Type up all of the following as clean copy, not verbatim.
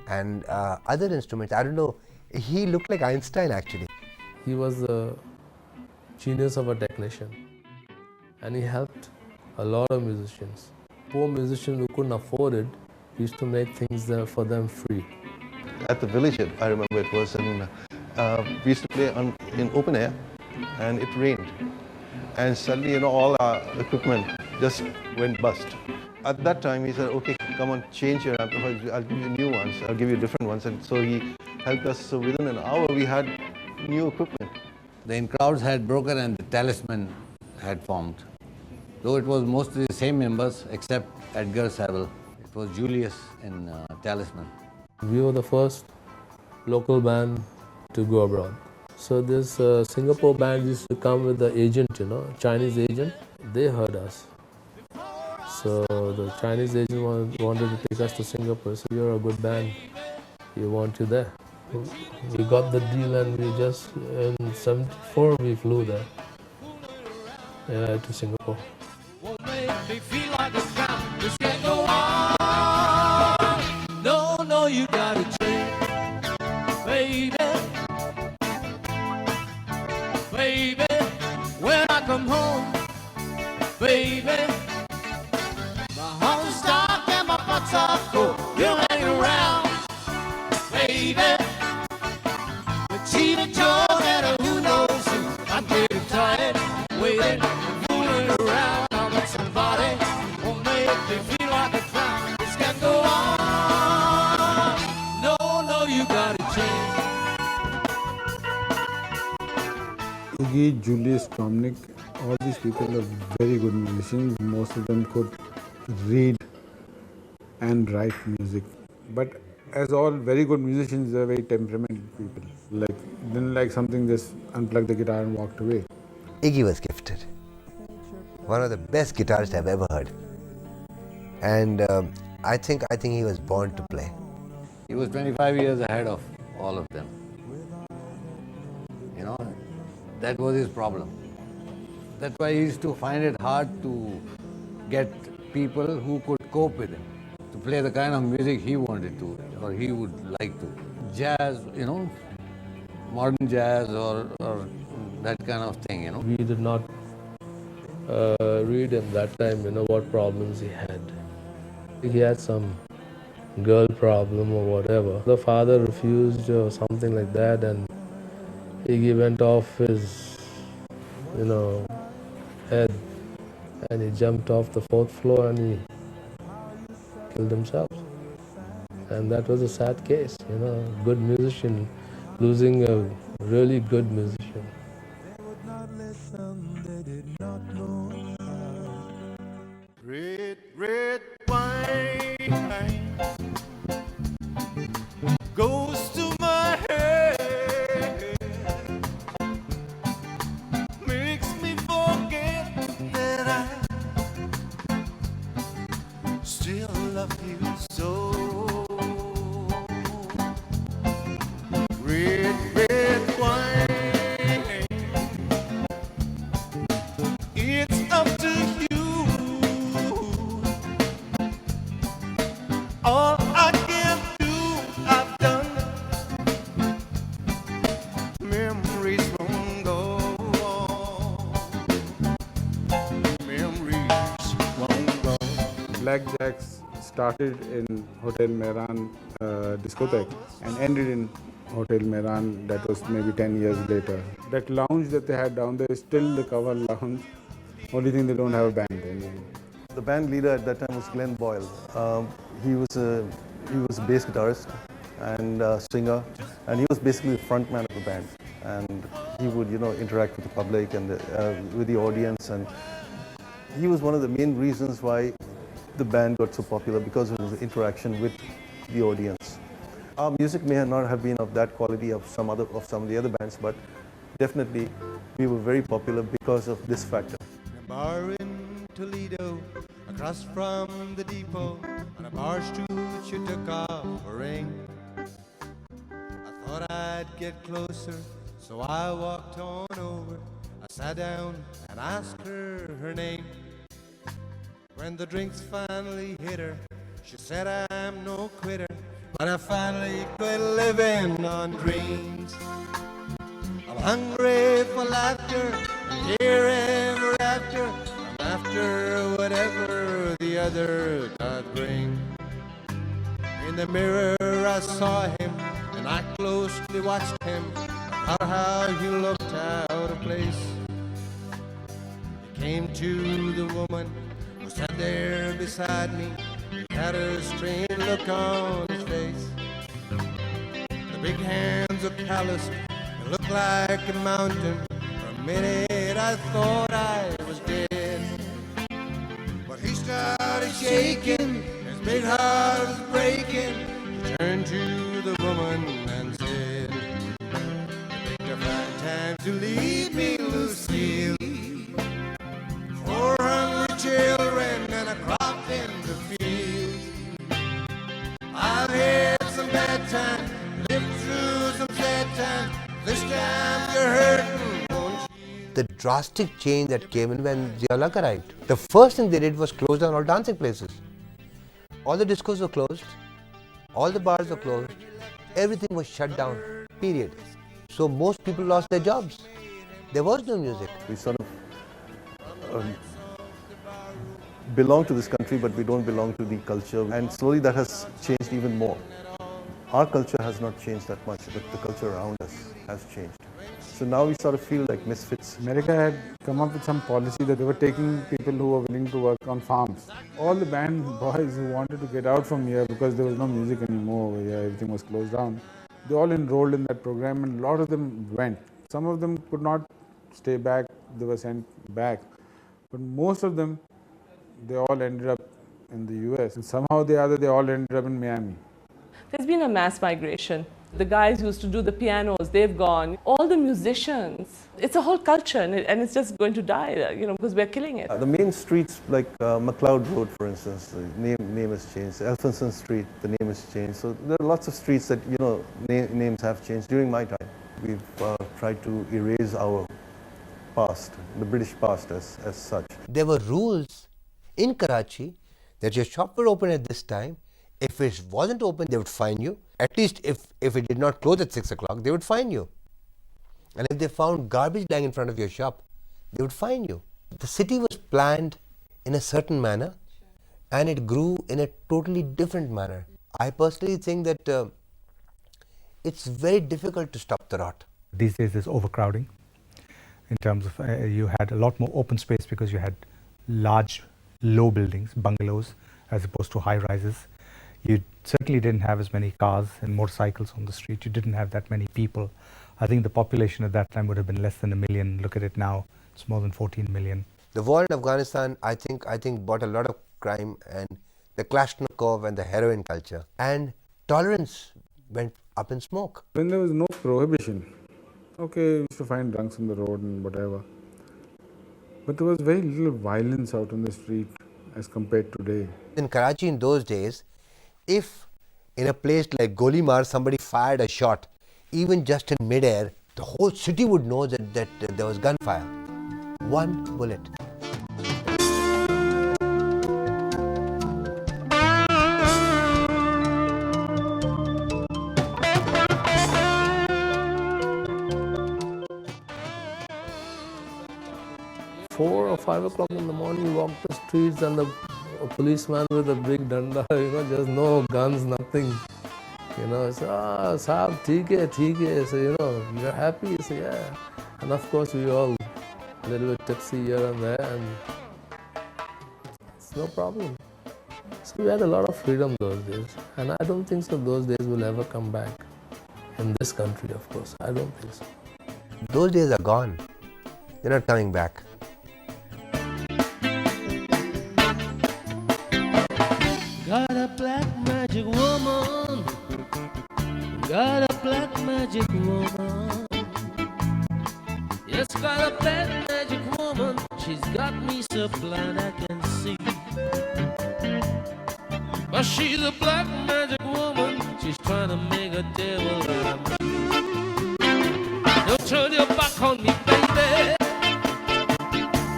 and other instruments. I don't know, he looked like Einstein actually. He was the genius of a technician, and he helped a lot of musicians. Poor musicians who couldn't afford it, he used to make things there for them free. At the village, I remember it was, and we used to play in open air, and it rained, and suddenly, you know, all our equipment just went bust. At that time, he said, "Okay, come on, change your amplifiers. I'll give you new ones. I'll give you different ones." And so he helped us. So within an hour, we had new equipment. The in-crowds had broken and the talisman had formed. Though it was mostly the same members except Edgar Saville. It was Julius in Talisman. We were the first local band to go abroad. So this Singapore band used to come with the agent, you know, Chinese agent. They heard us. So the Chinese agent wanted to take us to Singapore. So you're a good band, we want you there. We got the deal, and we just, in 74, we flew there, to Singapore. Won't make me feel like a clown. This can't go on. No, no, you gotta change, baby. Baby, when I come home, baby, my home's stock and my butts are cold. You hang around, baby. The cheated Joe and who knows who. I'm getting tired, waiting and fooling around. I'm with somebody won't make me feel like a clown. This can't go on. No, no, you gotta change. Iggy, Julius, Dominic, all these people are very good musicians. Most of them could read and write music. But as all very good musicians, they're very temperamental people. Like, didn't like something, just unplugged the guitar and walked away. Iggy was gifted. One of the best guitarists I've ever heard. And I think he was born to play. He was 25 years ahead of all of them. You know, that was his problem. That's why he used to find it hard to get people who could cope with him, to play the kind of music he wanted to, or he would like to. Jazz, you know, modern jazz or that kind of thing, you know. We did not read him that time, you know, what problems he had. He had some girl problem or whatever. The father refused or something like that, and he went off his, you know, head, and he jumped off the 4th floor and he killed himself. And that was a sad case, you know, good musician losing a really good musician. They would not listen, they did not know. Red, red wine goes to my head, makes me forget that I still love you so. Red, red wine, it's up to you. All I can do, I've done. Memories won't go on. Memories won't go. Blackjacks started in Hotel Mehran discotheque and ended in Hotel Mehran. That was maybe 10 years later. That lounge that they had down there is still the cover lounge. Only thing, they don't have a band anymore. The band leader at that time was Glenn Boyle. He was a bass guitarist and singer, and he was basically the front man of the band. And he would, you know, interact with the public and with the audience. And he was one of the main reasons why the band got so popular, because of his interaction with the audience. Our music may not have been of that quality of some of the other bands, but definitely we were very popular because of this factor. In a bar in Toledo, across from the depot, on a bar stool she took off her ring. I thought I'd get closer, so I walked on over. I sat down and asked her name. When the drinks finally hit her, she said, "I'm no quitter, but I finally quit living on dreams. I'm hungry for laughter, and here ever after, I'm after whatever the other God brings. In the mirror I saw him, and I closely watched him. I thought how he looked out of place. He came to the woman who sat there beside me. He had a strange look on his face. The big hands are calloused, it looked like a mountain. For a minute I thought I was dead, but he started shaking, his big heart was breaking. He turned to the woman and said, "You picked a fine time to leave me, Lucille. 4 hungry children and a crop in the field. I've had some bad times, lived through some sad times. This time you're hurting, won't you?" The drastic change that came in when Zia-ul-Haq arrived. The first thing they did was close down all dancing places. All the discos were closed, all the bars were closed, everything was shut down, period. So most people lost their jobs. There was no music. We sort of belong to this country, but we don't belong to the culture. And slowly that has changed even more. Our culture has not changed that much, but the culture around us has changed. So now we sort of feel like misfits. America had come up with some policy that they were taking people who were willing to work on farms. All the band boys who wanted to get out from here because there was no music anymore over here, everything was closed down, they all enrolled in that program, and a lot of them went. Some of them could not stay back, they were sent back. But most of them, they all ended up in the US. And somehow or the other, they all ended up in Miami. There's been a mass migration. The guys who used to do the pianos, they've gone. All the musicians, it's a whole culture, and it's just going to die, because we're killing it. The main streets like McLeod Road, for instance, the name has changed. Elphinstone Street, the name has changed. So there are lots of streets that, names have changed. During my time, we've tried to erase our past, the British past as such. There were rules in Karachi that your shop would open at this time. If it wasn't open, they would fine you. At least if it did not close at 6 o'clock, they would fine you. And if they found garbage lying in front of your shop, they would fine you. The city was planned in a certain manner, and it grew in a totally different manner. I personally think that it's very difficult to stop the rot. These days there's overcrowding in terms of you had a lot more open space because you had large, low buildings, bungalows, as opposed to high rises. You certainly didn't have as many cars and motorcycles on the street. You didn't have that many people. I think the population at that time would have been less than 1 million. Look at it now, it's more than 14 million. The war in Afghanistan, I think brought a lot of crime and the Kalashnikov and the heroin culture. And tolerance went up in smoke. When there was no prohibition, okay, we used to find drunks on the road and whatever. But there was very little violence out on the street as compared to today. In Karachi in those days, if in a place like Golimar somebody fired a shot, even just in midair, the whole city would know that there was gunfire. One bullet. Four or 5 o'clock in the morning, you walk the streets and a policeman with a big danda, just no guns, nothing. Say, Saab, theek hai. So, you're happy, say, yeah. And of course, we all a little bit tipsy here and there, and it's no problem. So we had a lot of freedom those days, and I don't think so those days will ever come back in this country, of course. I don't think so. Those days are gone. They're not coming back. Got a black magic woman. Got a black magic woman. Yes, got a black magic woman. She's got me so blind I can see. But she's a black magic woman. She's trying to make a devil out of me. Don't turn your back on me, baby.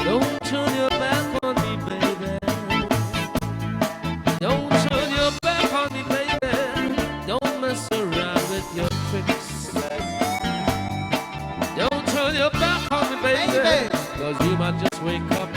Don't turn your back on me, baby. Don't turn your back on me, baby. 'cause you might just wake up